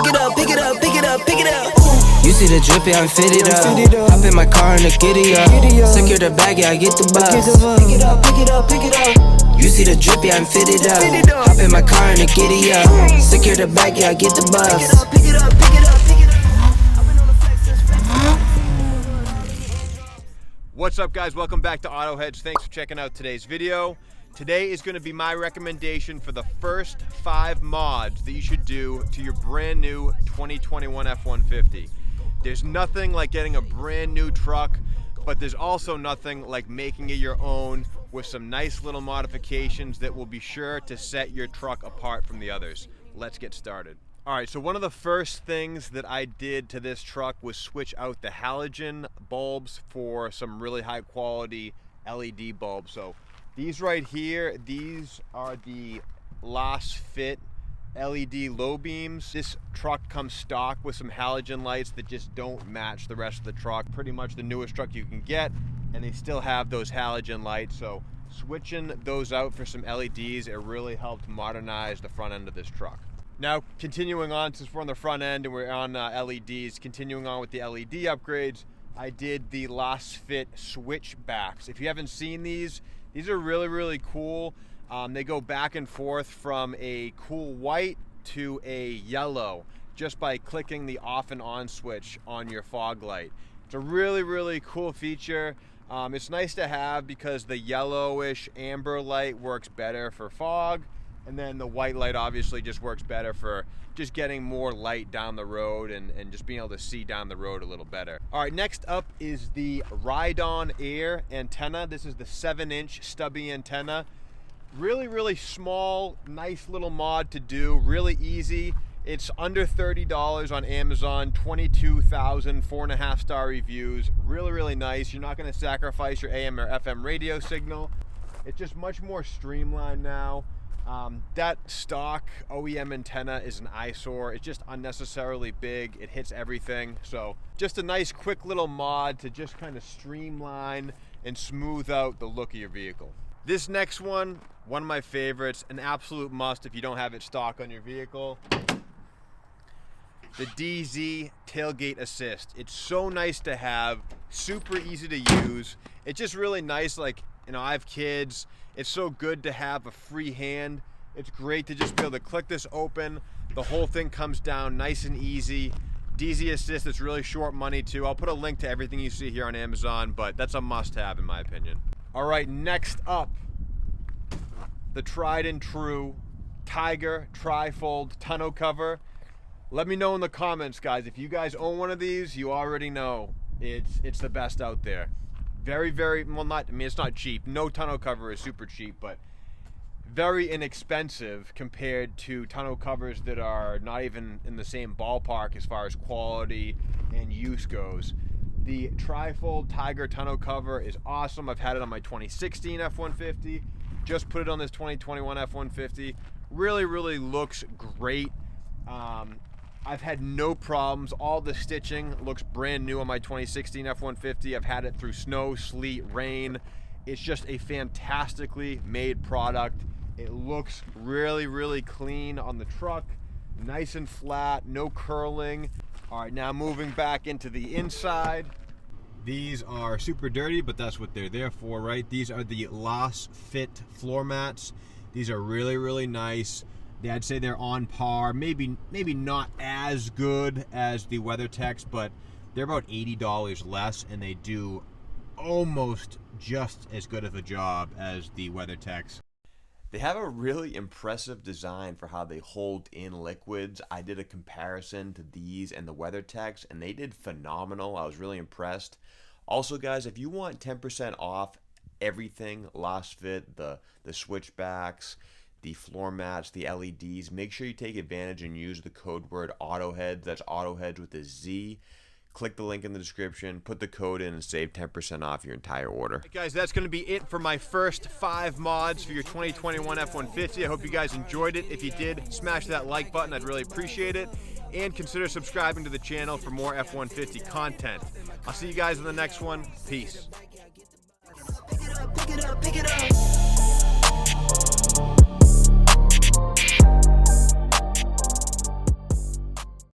it up, pick it up, pick it up, pick it up. You see the drippy, I'm fitted up. Hop in my car and the giddy up. Secure the bag, yeah, I get the bus. Pick it up, pick it up, pick it up. You see the drippy, I'm fitted up. Hop in my car and the giddy up. Secure the bag, yeah, I get the bus. Pick it up, pick it up, pick it up, pick it up. What's up, guys? Welcome back to AutoHeadz. Thanks for checking out today's video. Today is going to be my recommendation for the first 5 mods that you should do to your brand new 2021 F150. There's nothing like getting a brand new truck, but there's also nothing like making it your own with some nice little modifications that will be sure to set your truck apart from the others. Let's get started. All right, so one of the first things that I did to this truck was switch out the halogen bulbs for some really high quality LED bulbs. So these right here, these are the LASFIT LED low beams. This truck comes stock with some halogen lights that just don't match the rest of the truck. Pretty much the newest truck you can get, and they still have those halogen lights. So switching those out for some LEDs, it really helped modernize the front end of this truck. Now, continuing on, since we're on the front end and we're on LEDs, continuing on with the LED upgrades, I did the LASFIT switchbacks. If you haven't seen these are really cool. They go back and forth from a cool white to a yellow just by clicking the off and on switch on your fog light. It's a really cool feature. It's nice to have because the yellowish amber light works better for fog, and then the white light obviously just works better for just getting more light down the road and just being able to see down the road a little better. All right, next up is the Ride-On Air antenna. This is the 7-inch stubby antenna. Really small, nice little mod to do, really easy. It's under $30 on Amazon, 22,000, 4.5-star reviews. Really nice. You're not gonna sacrifice your AM or FM radio signal. It's just much more streamlined now. That stock OEM antenna is an eyesore. It's just unnecessarily big. It hits everything. So just a nice quick little mod to just kind of streamline and smooth out the look of your vehicle. This next one of my favorites, an absolute must if you don't have it stock on your vehicle. The DZ Tailgate Assist. It's so nice to have, super easy to use. It's just really nice, like, you know, I have kids. It's so good to have a free hand. It's great to just be able to click this open. The whole thing comes down nice and easy. DZ Assist, it's really short money too. I'll put a link to everything you see here on Amazon, but that's a must-have in my opinion. All right, next up, the tried and true Tiger Tri-Fold tonneau cover. Let me know in the comments, guys. If you guys own one of these, you already know it's the best out there. Very, well, not, I mean, it's not cheap. No tonneau cover is super cheap, but very inexpensive compared to tonneau covers that are not even in the same ballpark as far as quality and use goes. The Tri-Fold Tiger tonneau cover is awesome. I've had it on my 2016 F150. Just put it on this 2021 F150. Really looks great. I've had no problems. All the stitching looks brand new on my 2016 F150. I've had it through snow, sleet, rain. It's just a fantastically made product. It looks really clean on the truck. Nice and flat, no curling. All right, now moving back into the inside. These are super dirty, but that's what they're there for, right? These are the LASFIT floor mats. These are really nice. I'd say they're on par, maybe not as good as the WeatherTechs, but they're about $80 less, and they do almost just as good of a job as the WeatherTechs. They have a really impressive design for how they hold in liquids. I did a comparison to these and the WeatherTechs, and they did phenomenal. I was really impressed. Also, guys, if you want 10% off everything LASFIT, the switchbacks, the floor mats, the LEDs, make sure you take advantage and use the code word AutoHeadz. That's AutoHeadz with a Z. Click the link in the description, put the code in, and save 10% off your entire order. Hey guys, that's going to be it for my first 5 mods for your 2021 F150. I hope you guys enjoyed it. If you did, smash that like button. I'd really appreciate it. And consider subscribing to the channel for more F150 content. I'll see you guys in the next one. Peace. Pick it up, pick it up, pick it up.